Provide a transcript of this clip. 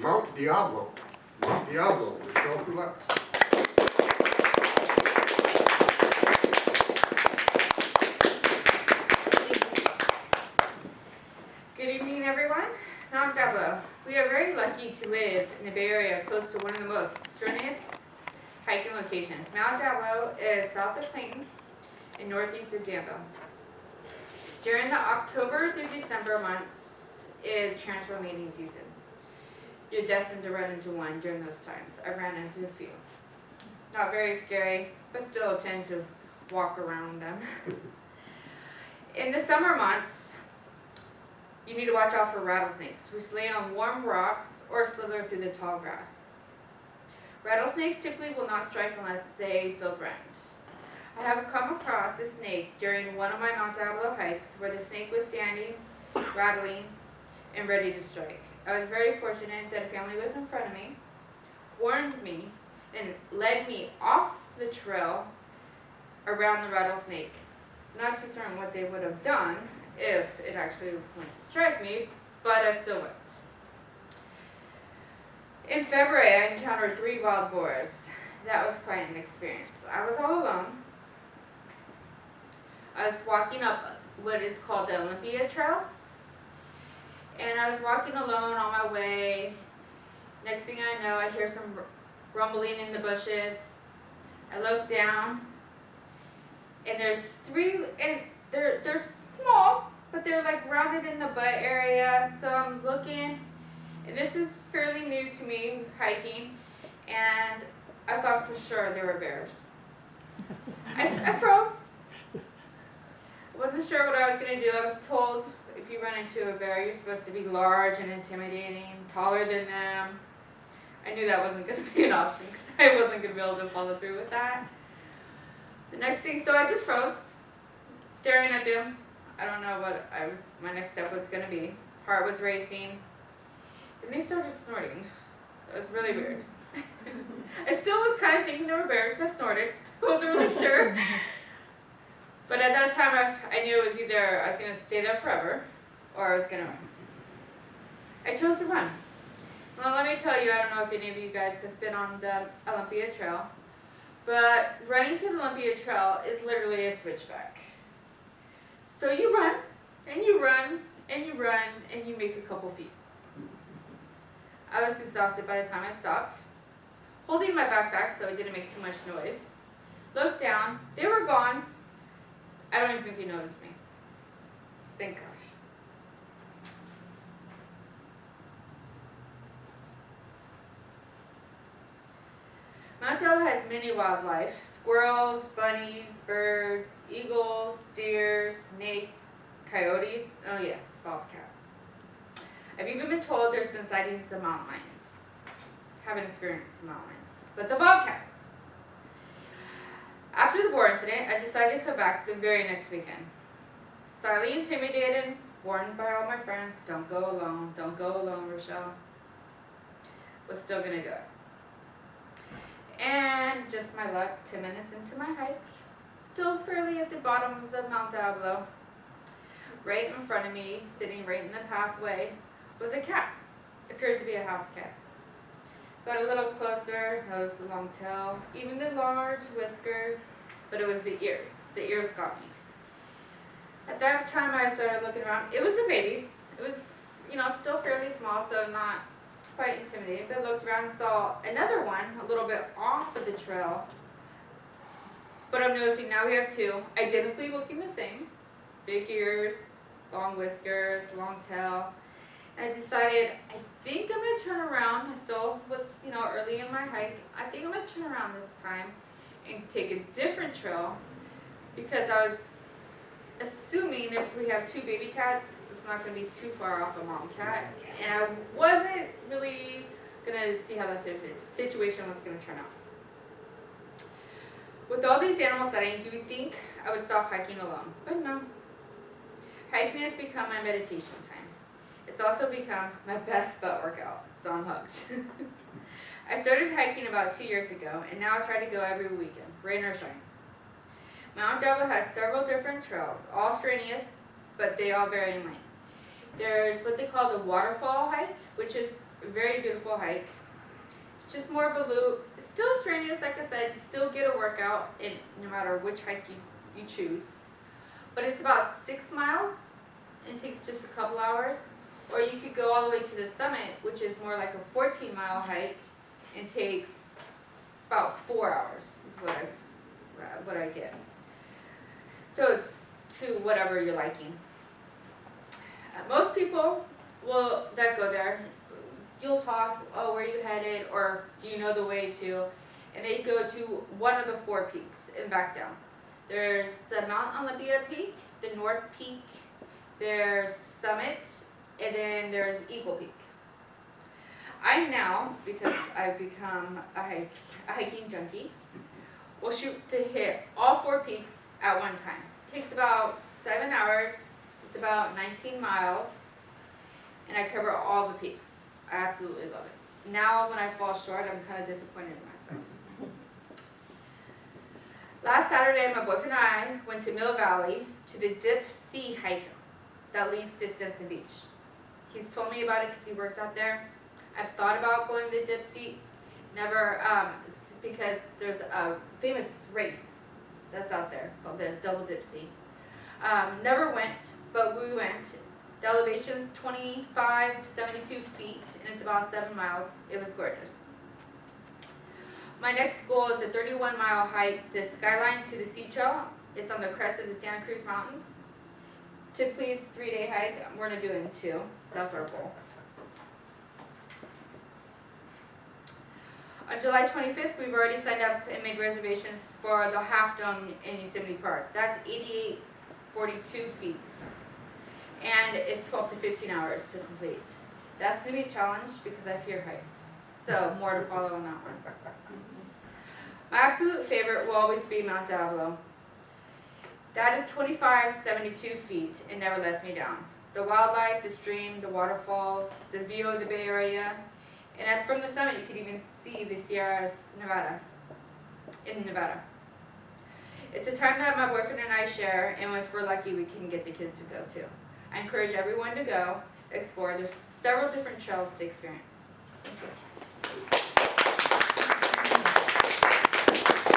Mount Diablo. Mount Diablo, Rachelle K. Good evening, everyone. Mount Diablo. We are very lucky to live in the Bay Area close to one of the most strenuous hiking locations. Mount Diablo is south of Clayton and northeast of Diablo. During the October through December months is tarantula mating season. You're destined to run into one during those times. I ran into a few. Not very scary, but still tend to walk around them. In the summer months, you need to watch out for rattlesnakes, which lay on warm rocks or slither through the tall grass. Rattlesnakes typically will not strike unless they feel threatened. I have come across a snake during one of my Mount Diablo hikes where the snake was standing, rattling, and ready to strike. I was very fortunate that a family was in front of me, warned me, and led me off the trail around the rattlesnake. Not too certain what they would have done if it actually went to strike me, but I still went. In February, I encountered 3 wild boars. That was quite an experience. I was all alone. I was walking up what is called the Olympia Trail, and I was walking alone on my way. Next thing I know, I hear some rumbling in the bushes. I look down, and there's 3, and they're small, but they're like rounded in the butt area. So I'm looking, and this is fairly new to me, hiking, and I thought for sure they were bears. I froze. I wasn't sure what I was going to do. I was told if you run into a bear, you're supposed to be large and intimidating, taller than them. I knew that wasn't going to be an option because I wasn't going to be able to follow through with that. The next thing, so I just froze, staring at them. I don't know what my next step was going to be. Heart was racing. Then they started snorting. That was really weird. I still was kind of thinking they were bears that snorted. I wasn't really sure. But at that time, I knew it was either I was going to stay there forever or I was going to run. I chose to run. Well, let me tell you, I don't know if any of you guys have been on the Olympia Trail, but running through the Olympia Trail is literally a switchback. So you run, and you run, and you run, and you make a couple feet. I was exhausted by the time I stopped, holding my backpack so it didn't make too much noise. Looked down, they were gone. I don't even think they noticed me. Thank gosh. Mount Diablo has many wildlife: squirrels, bunnies, birds, eagles, deer, snakes, coyotes, oh yes, bobcats. I've even been told there's been sightings of mountain lions. Haven't experienced the mountain lions, but the bobcats. After the boar incident, I decided to come back the very next weekend. Slightly intimidated, warned by all my friends, don't go alone, Rachelle. Was still gonna do it. And just my luck, 10 minutes into my hike, still fairly at the bottom of the Mount Diablo, right in front of me, sitting right in the pathway, was a cat. Appeared to be a house cat. Got a little closer, noticed the long tail, even the large whiskers, but it was the ears. The ears got me. At that time I started looking around. It was a baby. It was, still fairly small, so not quite intimidating, but I looked around and saw another one a little bit off of the trail. But I'm noticing now we have 2, identically looking the same. Big ears, long whiskers, long tail. And I decided, I think I'm going to turn around. I still was, early in my hike. I think I'm going to turn around this time and take a different trail because I was assuming if we have 2 baby cats, it's not going to be too far off a mom cat. And I wasn't really going to see how that situation was going to turn out. With all these animal sightings, you would think I would stop hiking alone, but no. Hiking has become my meditation time. It's also become my best butt workout, so I'm hooked. I started hiking about 2 years ago, and now I try to go every weekend, rain or shine. Mount Diablo has several different trails, all strenuous, but they all vary in length. There's what they call the waterfall hike, which is very beautiful hike. It's just more of a loop. It's still strenuous, like I said. You still get a workout in no matter which hike you choose. But it's about 6 miles and takes just a couple hours. Or you could go all the way to the summit, which is more like a 14-mile hike and takes about 4 hours is what I get. So it's to whatever you're liking. Most people that go there, you'll talk, oh, where are you headed, or do you know the way to, and they go to one of the 4 peaks and back down. There's the Mount Olympia peak, the North Peak, there's Summit, and then there's Eagle Peak. I now, because I've become a hiking junkie, will shoot to hit all 4 peaks at one time. It takes about 7 hours, it's about 19 miles, and I cover all the peaks. I absolutely love it. Now when I fall short, I'm kind of disappointed in myself. Last Saturday, my boyfriend and I went to Mill Valley to the Dip Sea hike that leads to Stinson Beach. He's told me about it because he works out there. I've thought about going to the Dip Sea, never, because there's a famous race that's out there called the Double Dip Sea. Never went, but we went. The elevation's 72 feet, and it's about 7 miles. It was gorgeous. My next goal is a 31-mile hike, the Skyline to the Sea Trail. It's on the crest of the Santa Cruz Mountains. Typically, it's a 3-day hike. We're going to do it in 2. That's our goal. On July 25th, we've already signed up and made reservations for the Half Dome in Yosemite Park. That's 8842 feet. And it's 12 to 15 hours to complete. That's going to be a challenge because I fear heights. So more to follow on that one. My absolute favorite will always be Mount Diablo. That is 2572 feet and never lets me down. The wildlife, the stream, the waterfalls, the view of the Bay Area, and from the summit you can even see the Sierras Nevada, in Nevada. It's a time that my boyfriend and I share, and if we're lucky we can get the kids to go too. I encourage everyone to go, explore. There's several different trails to experience. Thank you.